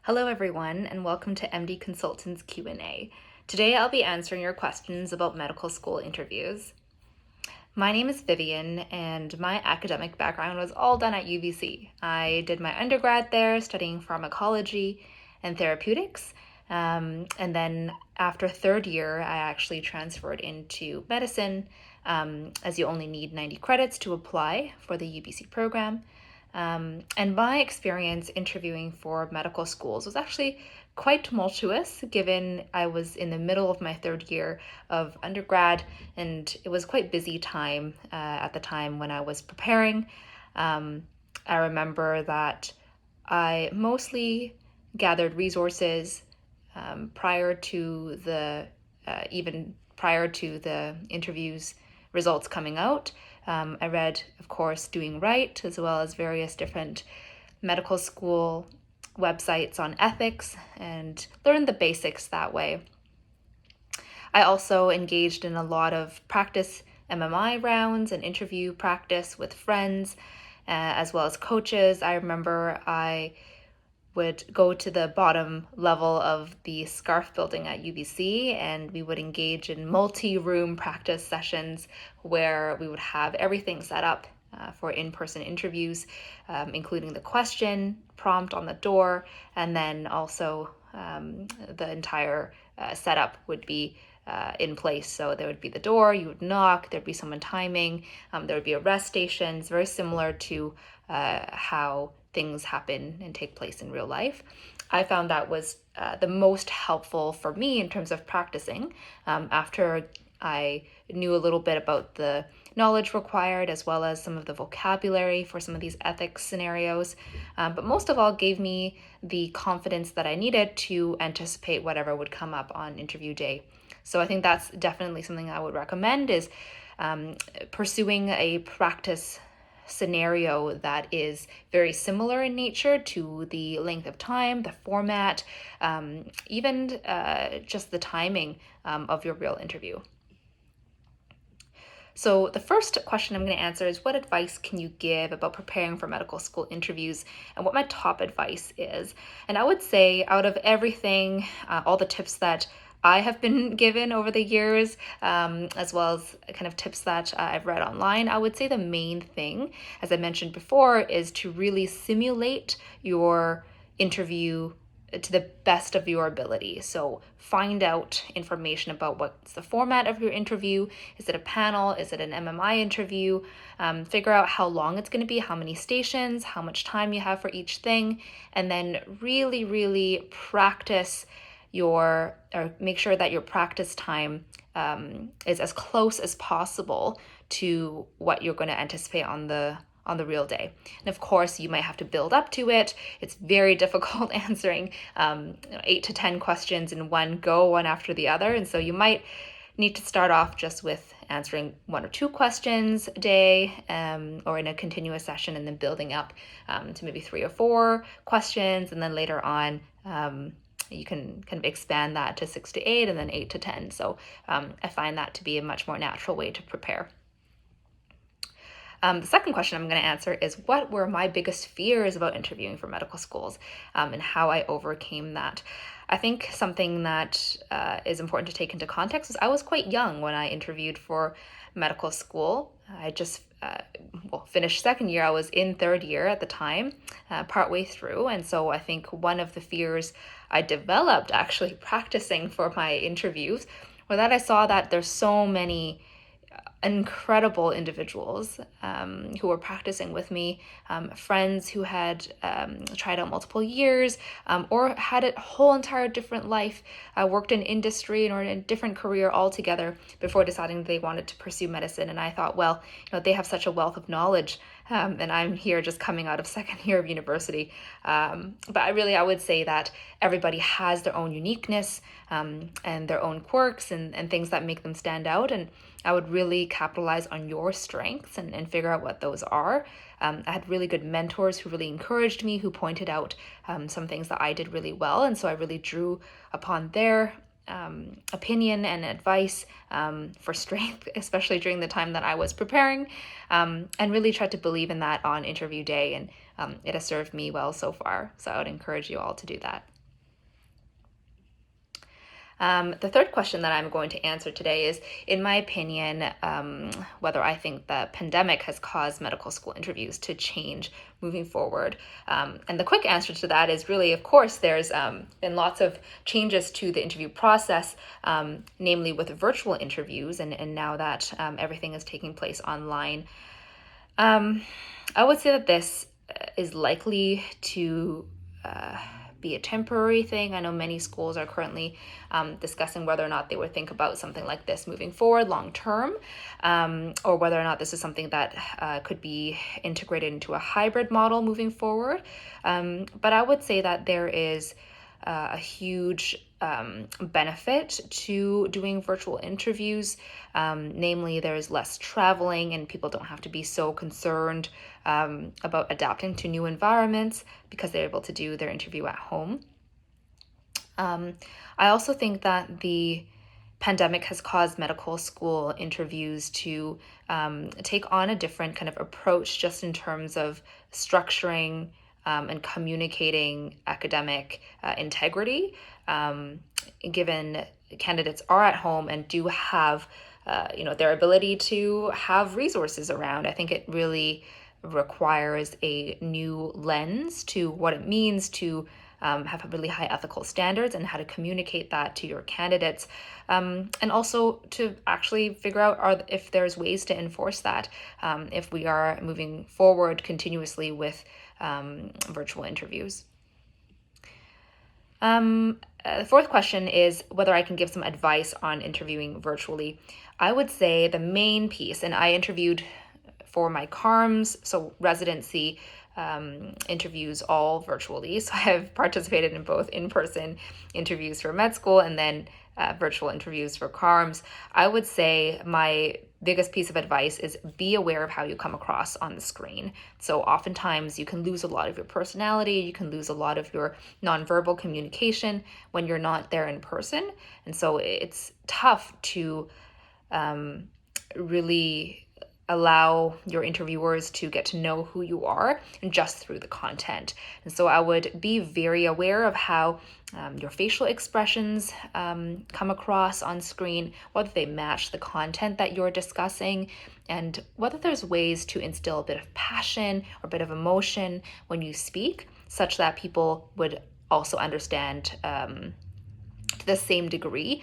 Hello everyone, and welcome to MD Consultants Q&A. Today I'll be answering your questions about medical school interviews. My name is Vivian, and my academic background was all done at UBC. I did my undergrad there, studying pharmacology and therapeutics, and then after third year, I actually transferred into medicine, as you only need 90 credits to apply for the UBC program. And my experience interviewing for medical schools was actually quite tumultuous, given I was in the middle of my third year of undergrad, and it was quite busy time at the time when I was preparing. I remember that I mostly gathered resources prior to the even prior to the interviews results coming out. I read, of course, Doing Right, as well as various different medical school websites on ethics, and learned the basics that way. I also engaged in a lot of practice MMI rounds and interview practice with friends, as well as coaches. I remember I would go to the bottom level of the Scarf building at UBC, and we would engage in multi-room practice sessions where we would have everything set up for in-person interviews, including the question prompt on the door, and then also the entire setup would be in place. So there would be the door, you would knock, there'd be someone timing, there would be a rest station. It's very similar to how things happen and take place in real life. I found that was the most helpful for me in terms of practicing after I knew a little bit about the knowledge required, as well as some of the vocabulary for some of these ethics scenarios, but most of all gave me the confidence that I needed to anticipate whatever would come up on interview day. So I think that's definitely something I would recommend, is pursuing a practice scenario that is very similar in nature to the length of time, the format, even just the timing of your real interview. So the first question I'm going to answer is, what advice can you give about preparing for medical school interviews, and what my top advice is? And I would say, out of everything, all the tips that I have been given over the years, as well as kind of tips that I've read online, I would say the main thing, as I mentioned before, is to really simulate your interview to the best of your ability. So find out information about what's the format of your interview. Is it a panel? Is it an MMI interview? Figure out how long it's going to be, how many stations, how much time you have for each thing, and then really, really practice or make sure that your practice time is as close as possible to what you're going to anticipate on the real day. And of course, you might have to build up to it. It's very difficult answering 8 to 10 questions in one go, one after the other. And so you might need to start off just with answering 1 or 2 questions a day, or in a continuous session, and then building up to maybe 3 or 4 questions. And then later on, you can kind of expand that to 6 to 8 and then 8 to 10. So I find that to be a much more natural way to prepare. The second question I'm going to answer is, what were my biggest fears about interviewing for medical schools, and how I overcame that? I think something that is important to take into context is I was quite young when I interviewed for medical school. I just finished second year. I was in third year at the time, partway through. And so I think one of the fears I developed actually practicing for my interviews was that I saw that there's so many incredible individuals who were practicing with me, friends who had tried out multiple years, or had a whole entire different life, worked in industry or in a different career altogether before deciding they wanted to pursue medicine. And I thought, well, they have such a wealth of knowledge, and I'm here just coming out of second year of university. But I would say that everybody has their own uniqueness and their own quirks and things that make them stand out. And I would really capitalize on your strengths and figure out what those are. I had really good mentors who really encouraged me, who pointed out some things that I did really well. And so I really drew upon their opinion and advice for strength, especially during the time that I was preparing, and really tried to believe in that on interview day. And it has served me well so far. So I would encourage you all to do that. The third question that I'm going to answer today is, in my opinion, whether I think the pandemic has caused medical school interviews to change moving forward. And the quick answer to that is really, of course, there's been lots of changes to the interview process, namely with virtual interviews, and now that everything is taking place online. I would say that this is likely to be a temporary thing. I know many schools are currently discussing whether or not they would think about something like this moving forward long term, or whether or not this is something that could be integrated into a hybrid model moving forward. But I would say that there is a huge benefit to doing virtual interviews. Namely, there's less traveling and people don't have to be so concerned about adapting to new environments because they're able to do their interview at home. I also think that the pandemic has caused medical school interviews to take on a different kind of approach just in terms of structuring and communicating academic integrity, given candidates are at home and do have their ability to have resources around. I think it really requires a new lens to what it means to have really high ethical standards and how to communicate that to your candidates, and also to actually figure out if there's ways to enforce that if we are moving forward continuously with virtual interviews. The fourth question is whether I can give some advice on interviewing virtually. I would say the main piece, and I interviewed for my CARMS, so residency interviews all virtually. So I have participated in both in-person interviews for med school and then virtual interviews for CARMS. I would say my biggest piece of advice is be aware of how you come across on the screen. So oftentimes you can lose a lot of your personality, you can lose a lot of your nonverbal communication when you're not there in person. And so it's tough to really allow your interviewers to get to know who you are and just through the content. And so I would be very aware of how your facial expressions come across on screen, whether they match the content that you're discussing, and whether there's ways to instill a bit of passion or a bit of emotion when you speak, such that people would also understand to the same degree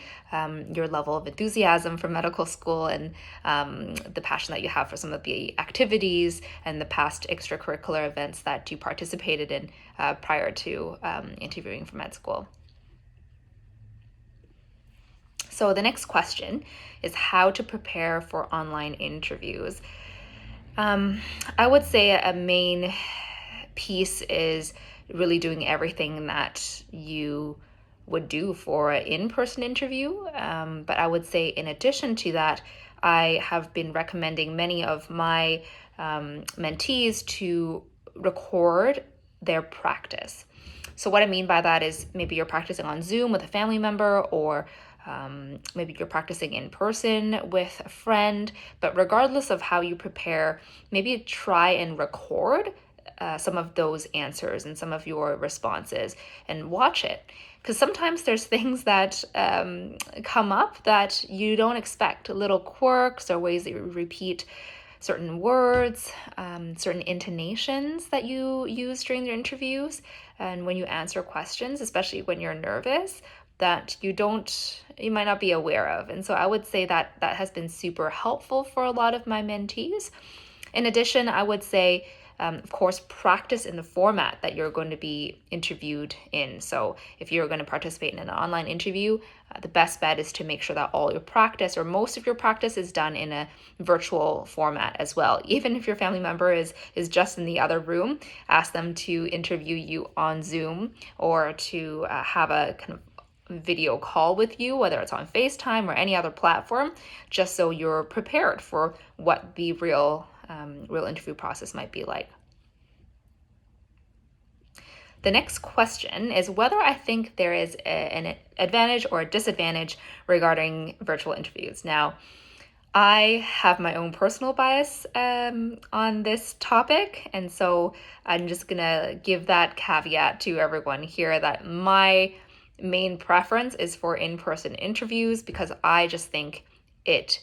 your level of enthusiasm for medical school and the passion that you have for some of the activities and the past extracurricular events that you participated in prior to interviewing for med school. So the next question is how to prepare for online interviews. I would say a main piece is really doing everything that you would do for an in-person interview. But I would say in addition to that, I have been recommending many of my mentees to record their practice. So what I mean by that is maybe you're practicing on Zoom with a family member, or maybe you're practicing in person with a friend. But regardless of how you prepare, maybe try and record some of those answers and some of your responses and watch it. Because sometimes there's things that come up that you don't expect, little quirks or ways that you repeat certain words, certain intonations that you use during your interviews and when you answer questions, especially when you're nervous, that you might not be aware of. And so I would say that that has been super helpful for a lot of my mentees. In addition, I would say, of course, practice in the format that you're going to be interviewed in. So if you're going to participate in an online interview, the best bet is to make sure that all your practice or most of your practice is done in a virtual format as well. Even if your family member is just in the other room, ask them to interview you on Zoom or to have a kind of video call with you, whether it's on FaceTime or any other platform, just so you're prepared for what the real interview process might be like. The next question is whether I think there is an advantage or a disadvantage regarding virtual interviews. Now, I have my own personal bias on this topic, and so I'm just gonna give that caveat to everyone here that my main preference is for in-person interviews because I just think it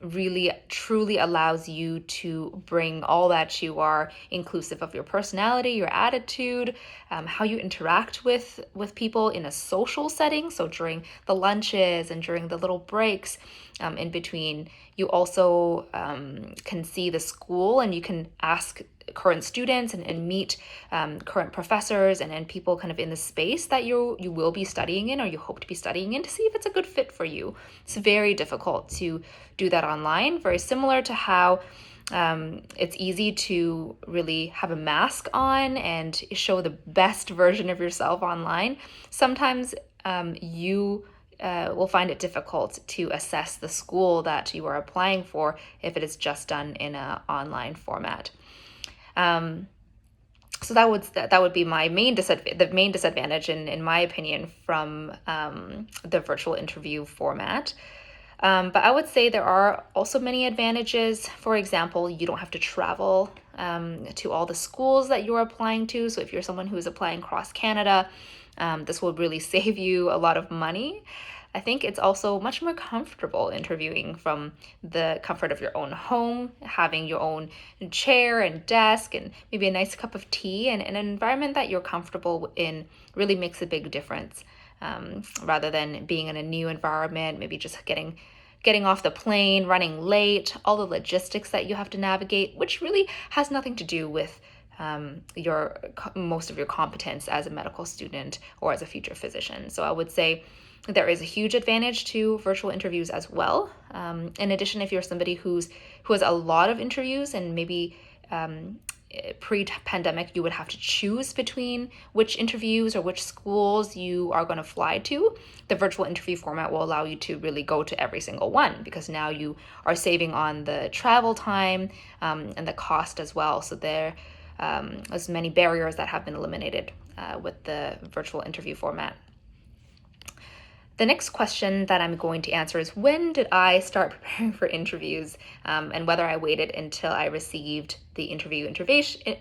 really truly allows you to bring all that you are, inclusive of your personality, your attitude, how you interact with people in a social setting. So during the lunches and during the little breaks in between, you also can see the school, and you can ask current students and meet current professors and people kind of in the space that you will be studying in, or you hope to be studying in, to see if it's a good fit for you. It's very difficult to do that online, very similar to how it's easy to really have a mask on and show the best version of yourself online. Sometimes you will find it difficult to assess the school that you are applying for if it is just done in an online format. So that would be my main disadvantage in my opinion from the virtual interview format. But I would say there are also many advantages. For example, you don't have to travel to all the schools that you're applying to. So if you're someone who is applying across Canada, this will really save you a lot of money. I think it's also much more comfortable interviewing from the comfort of your own home, having your own chair and desk and maybe a nice cup of tea, and an environment that you're comfortable in really makes a big difference. Rather than being in a new environment, maybe just getting off the plane, running late, all the logistics that you have to navigate, which really has nothing to do with most of your competence as a medical student or as a future physician. So I would say there is a huge advantage to virtual interviews as well. In addition, if you're somebody who has a lot of interviews, and maybe pre-pandemic you would have to choose between which interviews or which schools you are going to fly to, the virtual interview format will allow you to really go to every single one, because now you are saving on the travel time and the cost as well. So there as many barriers that have been eliminated with the virtual interview format. The next question that I'm going to answer is, when did I start preparing for interviews, and whether I waited until I received the interview invitation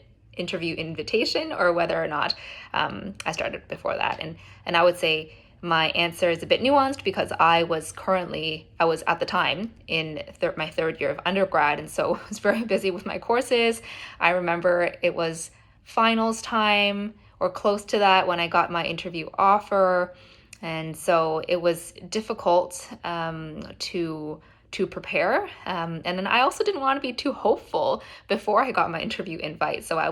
or whether or not I started before that. And I would say my answer is a bit nuanced, because I was at the time in my third year of undergrad, and so I was very busy with my courses. I remember it was finals time or close to that when I got my interview offer. And so it was difficult to prepare. And then I also didn't want to be too hopeful before I got my interview invite. So I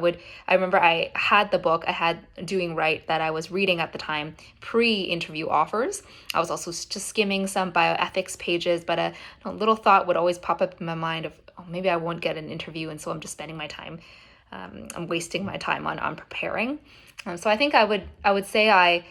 remember I had the book, I had Doing Right, that I was reading at the time, pre-interview offers. I was also just skimming some bioethics pages, but a little thought would always pop up in my mind of, oh, maybe I won't get an interview, and so I'm just spending my time, I'm wasting my time on preparing. So I think I would say I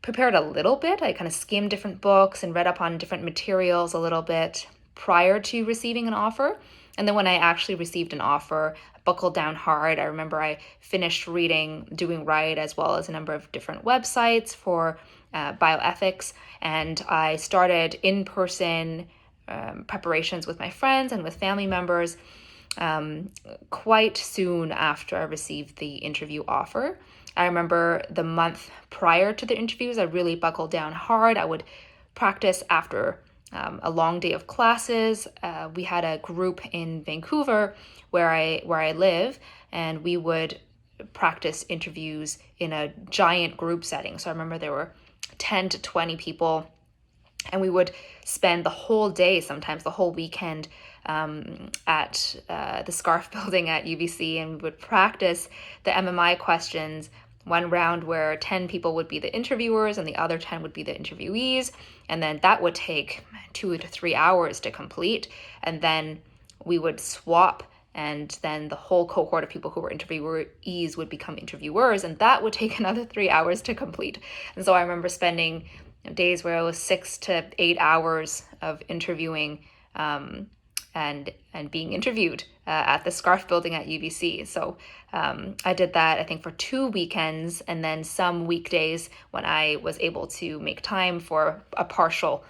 prepared a little bit. I kind of skimmed different books and read up on different materials a little bit prior to receiving an offer. And then when I actually received an offer, I buckled down hard. I remember I finished reading Doing Right, as well as a number of different websites for bioethics. And I started in-person preparations with my friends and with family members quite soon after I received the interview offer. I remember the month prior to the interviews, I really buckled down hard. I would practice after a long day of classes. We had a group in Vancouver where I live, and we would practice interviews in a giant group setting. So I remember there were 10 to 20 people, and we would spend the whole day, sometimes the whole weekend, at the Scarf building at UBC, and we would practice the MMI questions. One round where 10 people would be the interviewers and the other 10 would be the interviewees, and then that would take 2 to 3 hours to complete, and then we would swap, and then the whole cohort of people who were interviewees would become interviewers, and that would take another 3 hours to complete. And so I remember spending days where it was 6 to 8 hours of interviewing and being interviewed at the Scarf building at UBC. So I did that, I think, for 2 weekends, and then some weekdays when I was able to make time for a partial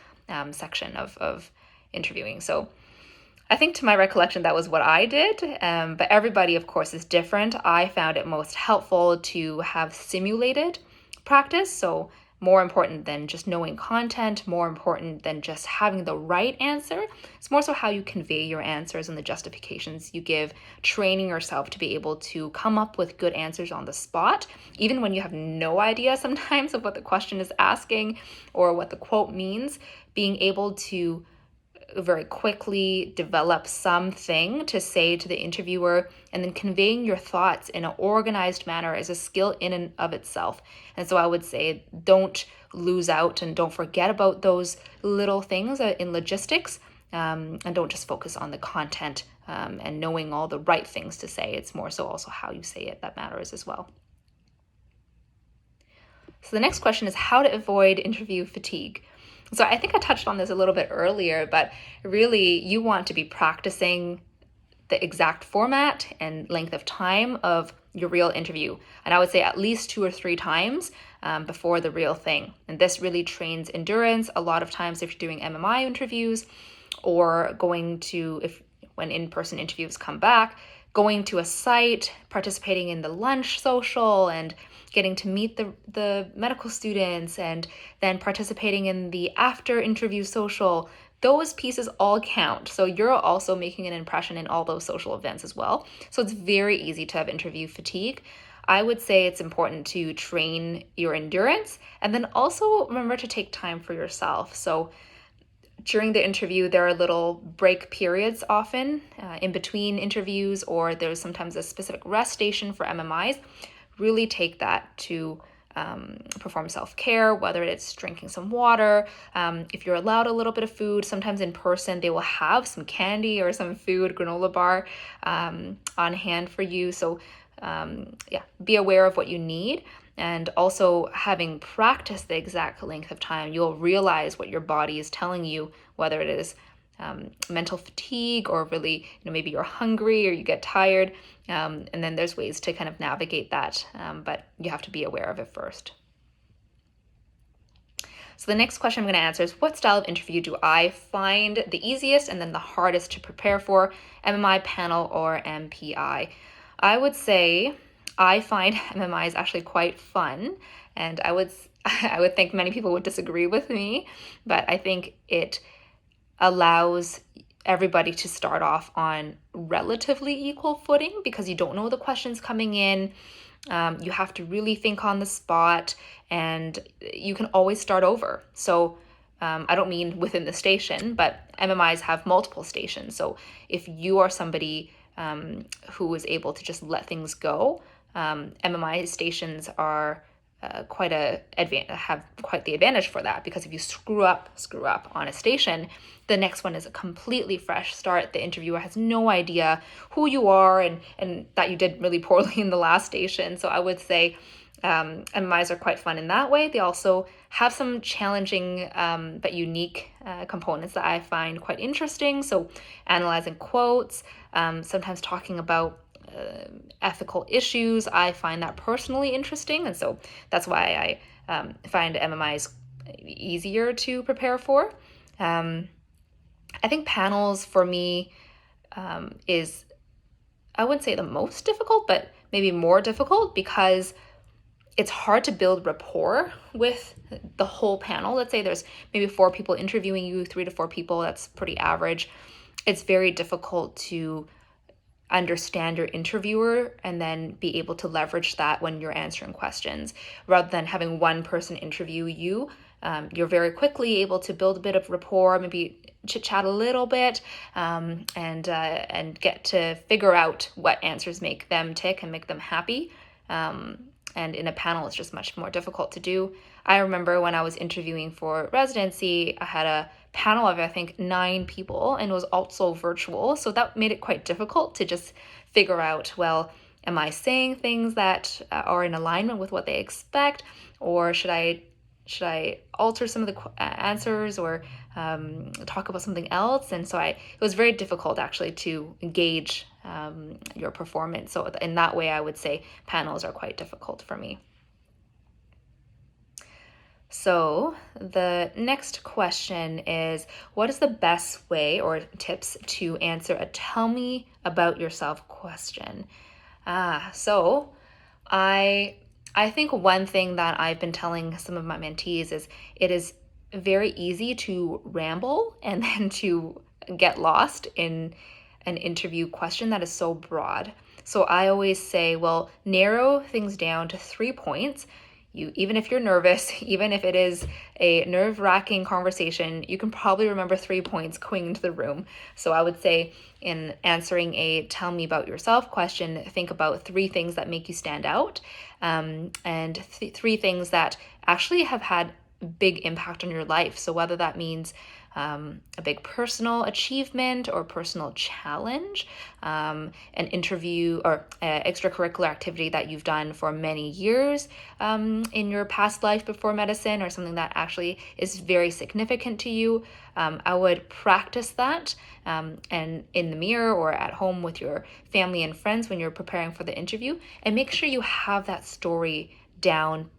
section of interviewing. So I think, to my recollection, that was what I did, but everybody, of course, is different. I found it most helpful to have simulated practice. So more important than just knowing content, more important than just having the right answer. It's more so how you convey your answers and the justifications you give, training yourself to be able to come up with good answers on the spot, even when you have no idea sometimes of what the question is asking or what the quote means. Being able to very quickly develop something to say to the interviewer, and then conveying your thoughts in an organized manner is a skill in and of itself. And so I would say don't lose out and don't forget about those little things in logistics, and don't just focus on the content and knowing all the right things to say. It's more so also how you say it that matters as well. So the next question is how to avoid interview fatigue. So I think I touched on this a little bit earlier, but really you want to be practicing the exact format and length of time of your real interview. And I would say at least 2 or 3 times before the real thing. And this really trains endurance. A lot of times if you're doing MMI interviews or when in-person interviews come back, going to a site, participating in the lunch social and getting to meet the medical students, and then participating in the after interview social, those pieces all count. So you're also making an impression in all those social events as well. So it's very easy to have interview fatigue. I would say it's important to train your endurance and then also remember to take time for yourself. So during the interview, there are little break periods often in between interviews, or there's sometimes a specific rest station for MMIs. Really take that to perform self-care, whether it's drinking some water. If you're allowed a little bit of food, sometimes in person they will have some candy or some food, granola bar on hand for you. So be aware of what you need. And also having practiced the exact length of time, you'll realize what your body is telling you, whether it is mental fatigue or really, maybe you're hungry or you get tired. And then there's ways to kind of navigate that, but you have to be aware of it first. So the next question I'm going to answer is, what style of interview do I find the easiest and then the hardest to prepare for, MMI, panel, or MPI? I would say I find MMI is actually quite fun, and I would think many people would disagree with me, but I think it allows everybody to start off on relatively equal footing because you don't know the questions coming in. You have to really think on the spot, and you can always start over. So I don't mean within the station, but MMIs have multiple stations. So if you are somebody who is able to just let things go, MMI stations are have quite the advantage for that, because if you screw up on a station, the next one is a completely fresh start. The interviewer has no idea who you are and that you did really poorly in the last station. So I would say MMIs are quite fun in that way. They also have some challenging but unique components that I find quite interesting. So analyzing quotes, sometimes talking about ethical issues. I find that personally interesting, and so that's why I find MMIs easier to prepare for. I think panels for me is, I wouldn't say the most difficult, but maybe more difficult, because it's hard to build rapport with the whole panel. Let's say there's maybe 4 people interviewing you, 3 to 4 people, that's pretty average. It's very difficult to understand your interviewer and then be able to leverage that when you're answering questions. Rather than having one person interview you, you're very quickly able to build a bit of rapport, maybe chit-chat a little bit, and get to figure out what answers make them tick and make them happy. And in a panel, it's just much more difficult to do. I remember when I was interviewing for residency, I had a panel of, I think, 9 people, and it was also virtual. So that made it quite difficult to just figure out, well, am I saying things that are in alignment with what they expect, or should I alter some of the answers, or talk about something else? And so it was very difficult actually to engage your performance. So in that way, I would say panels are quite difficult for me. So the next question is, what is the best way or tips to answer a tell me about yourself question? So I I think one thing that I've been telling some of my mentees is it is very easy to ramble and then to get lost in an interview question that is so broad. So I always say, well, narrow things down to 3 points. Even if you're nervous, even if it is a nerve-wracking conversation, you can probably remember 3 points going into the room. So I would say in answering a tell me about yourself question, think about 3 things that make you stand out, and 3 things that actually have had big impact on your life. So whether that means a big personal achievement or personal challenge, an interview or extracurricular activity that you've done for many years in your past life before medicine, or something that actually is very significant to you. I would practice that and in the mirror or at home with your family and friends when you're preparing for the interview, and make sure you have that story down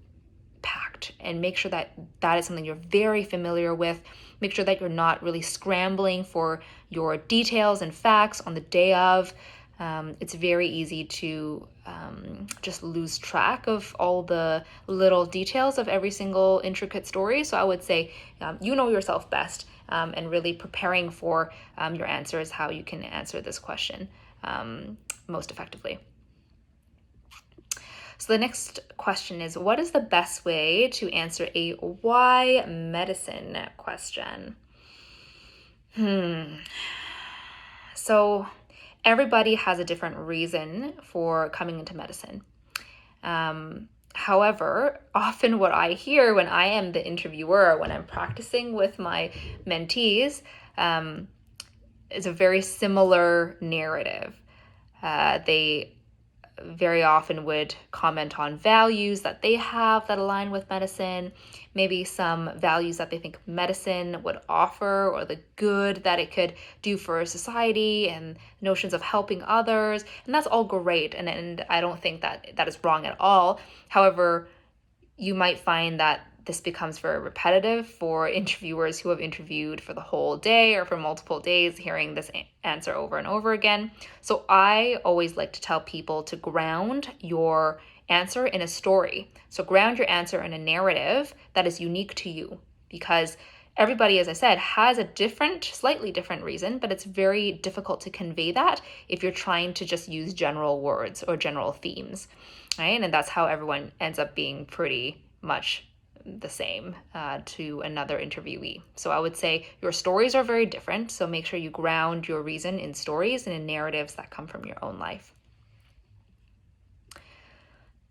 packed, and make sure that that is something you're very familiar with. Make sure that you're not really scrambling for your details and facts on the day of. It's very easy to just lose track of all the little details of every single intricate story. So I would say you know yourself best, and really preparing for your answer is how you can answer this question most effectively. So the next question is, what is the best way to answer a why medicine question? So everybody has a different reason for coming into medicine. However, often what I hear when I am the interviewer, when I'm practicing with my mentees, is a very similar narrative. They very often would comment on values that they have that align with medicine, maybe some values that they think medicine would offer, or the good that it could do for society, and notions of helping others. And that's all great. And I don't think that that is wrong at all. However, you might find that this becomes very repetitive for interviewers who have interviewed for the whole day or for multiple days, hearing this answer over and over again. So I always like to tell people to ground your answer in a story. So ground your answer in a narrative that is unique to you, because everybody, as I said, has a slightly different reason, but it's very difficult to convey that if you're trying to just use general words or general themes, right? And that's how everyone ends up being pretty much the same to another interviewee. So I would say your stories are very different. So make sure you ground your reason in stories and in narratives that come from your own life.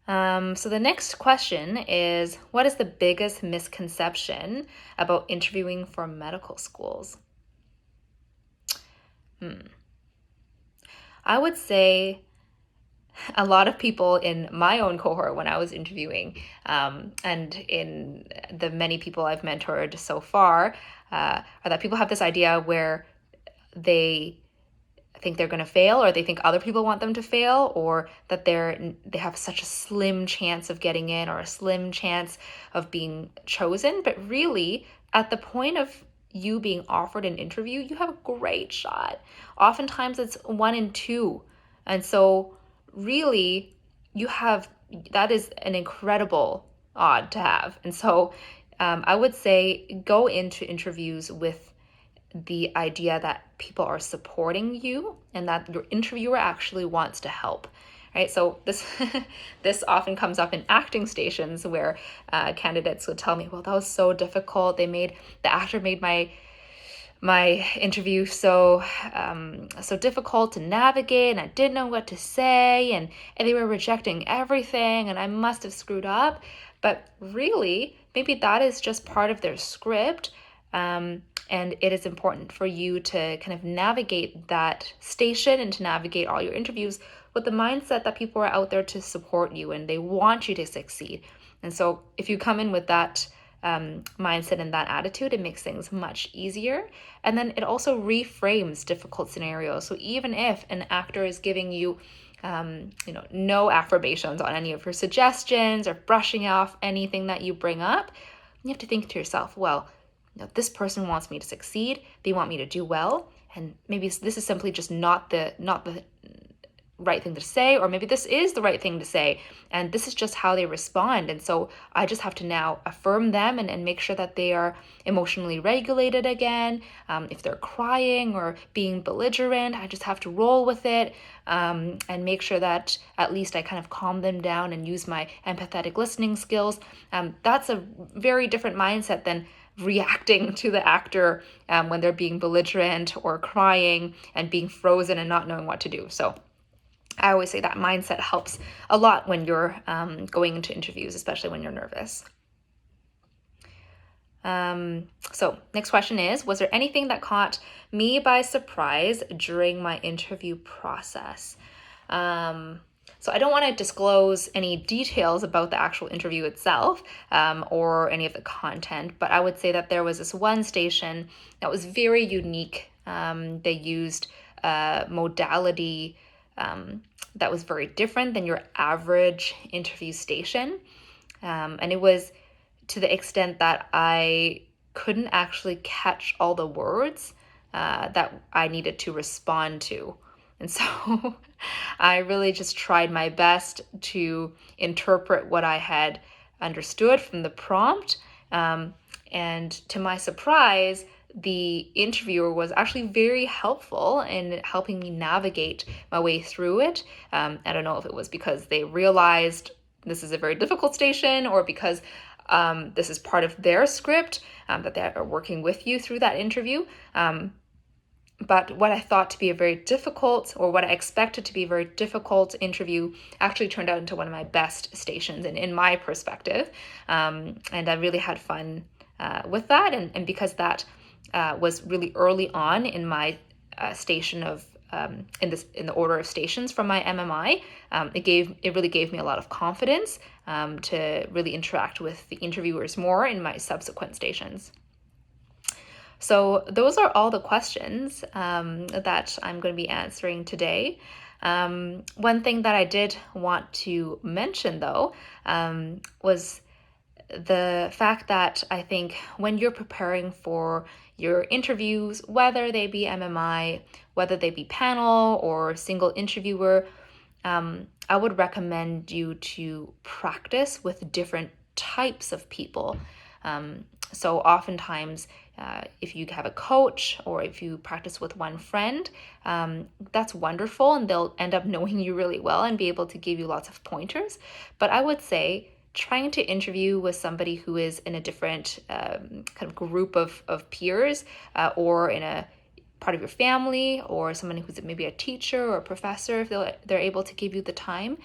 So the next question is, what is the biggest misconception about interviewing for medical schools? I would say a lot of people in my own cohort when I was interviewing, and in the many people I've mentored so far, are that people have this idea where they think they're going to fail, or they think other people want them to fail, or that they have such a slim chance of getting in or a slim chance of being chosen. But really, at the point of you being offered an interview, you have a great shot. Oftentimes it's 1 in 2. And so really, that is an incredible odd to have. And so I would say go into interviews with the idea that people are supporting you and that your interviewer actually wants to help, right? So this often comes up in acting stations where candidates would tell me, well, that was so difficult. The actor made my interview so difficult to navigate, and I didn't know what to say, and they were rejecting everything, and I must have screwed up. But really, maybe that is just part of their script, and it is important for you to kind of navigate that station and to navigate all your interviews with the mindset that people are out there to support you and they want you to succeed. And so if you come in with that mindset and that attitude, it makes things much easier. And then it also reframes difficult scenarios. So even if an actor is giving you no affirmations on any of your suggestions or brushing off anything that you bring up, you have to think to yourself, well, this person wants me to succeed. They want me to do well. And maybe this is simply just not the right thing to say, or maybe this is the right thing to say, and this is just how they respond. And so I just have to now affirm them and make sure that they are emotionally regulated again. If they're crying or being belligerent, I just have to roll with it, and make sure that at least I kind of calm them down and use my empathetic listening skills. That's a very different mindset than reacting to the actor when they're being belligerent or crying and being frozen and not knowing what to do. So I always say that mindset helps a lot when you're going into interviews, especially when you're nervous. So next question is, was there anything that caught me by surprise during my interview process? So I don't want to disclose any details about the actual interview itself, or any of the content, but I would say that there was this one station that was very unique. They used a modality that was very different than your average interview station. And it was to the extent that I couldn't actually catch all the words that I needed to respond to. And so I really just tried my best to interpret what I had understood from the prompt. And to my surprise, the interviewer was actually very helpful in helping me navigate my way through it. I don't know if it was because they realized this is a very difficult station, or because this is part of their script, that they are working with you through that interview. But what I thought to be a very difficult, or what I expected to be a very difficult interview, actually turned out into one of my best stations, in my perspective. And I really had fun with that. And because that was really early on in my station of in the order of stations from my MMI, it really gave me a lot of confidence to really interact with the interviewers more in my subsequent stations. So those are all the questions that I'm going to be answering today. One thing that I did want to mention, though, was the fact that I think when you're preparing for your interviews, whether they be MMI, whether they be panel or single interviewer, I would recommend you to practice with different types of people. So oftentimes, if you have a coach, or if you practice with one friend, that's wonderful, and they'll end up knowing you really well and be able to give you lots of pointers. But I would say trying to interview with somebody who is in a different kind of group of peers, or in a part of your family, or somebody who's maybe a teacher or a professor, if they're able to give you the time,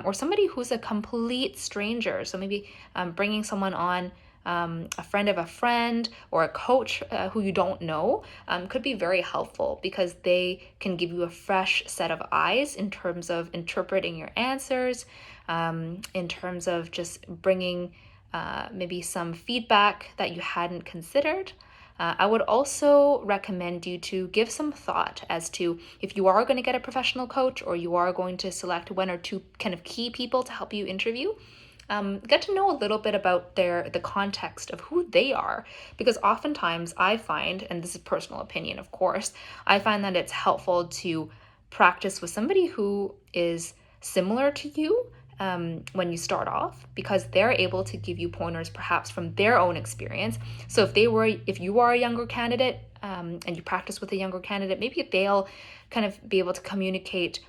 or somebody who's a complete stranger. So maybe bringing someone on, a friend of a friend, or a coach who you don't know, could be very helpful, because they can give you a fresh set of eyes in terms of interpreting your answers, in terms of just bringing maybe some feedback that you hadn't considered. I would also recommend you to give some thought as to, if you are going to get a professional coach, or you are going to select one or two kind of key people to help you interview, get to know a little bit about the context of who they are, because oftentimes I find, and this is personal opinion of course, I find that it's helpful to practice with somebody who is similar to you when you start off, because they're able to give you pointers perhaps from their own experience. So if you are a younger candidate, and you practice with a younger candidate, maybe they'll kind of be able to communicate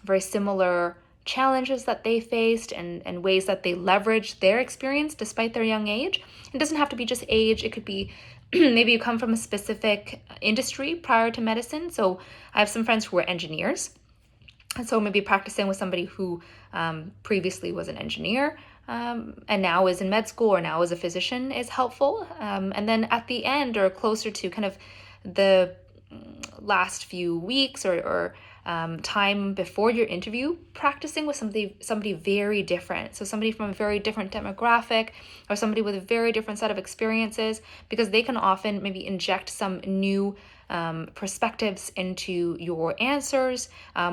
very similar challenges that they faced, and ways that they leverage their experience despite their young age. It doesn't have to be just age. It could be maybe you come from a specific industry prior to medicine. So I have some friends who are engineers, and so maybe practicing with somebody who previously was an engineer, and now is in med school, or now is a physician, is helpful. And then at the end, or closer to kind of the last few weeks, or time before your interview, practicing with somebody very different. So somebody from a very different demographic, or somebody with a very different set of experiences, because they can often maybe inject some new perspectives into your answers,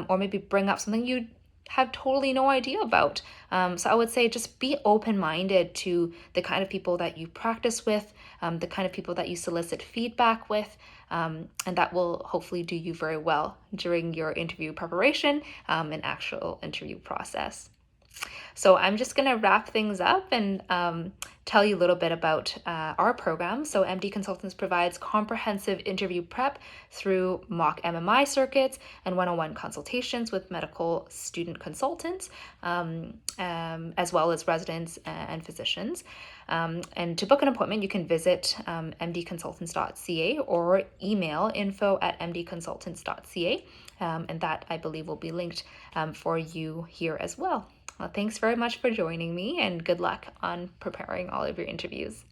or maybe bring up something you have totally no idea about. So I would say just be open-minded to the kind of people that you practice with, the kind of people that you solicit feedback with, and that will hopefully do you very well during your interview preparation and actual interview process. So I'm just going to wrap things up and tell you a little bit about our program. So MD Consultants provides comprehensive interview prep through mock MMI circuits and one-on-one consultations with medical student consultants, as well as residents and physicians. And to book an appointment, you can visit mdconsultants.ca or email info@mdconsultants.ca. And that, I believe, will be linked for you here as well. Well, thanks very much for joining me, and good luck on preparing all of your interviews.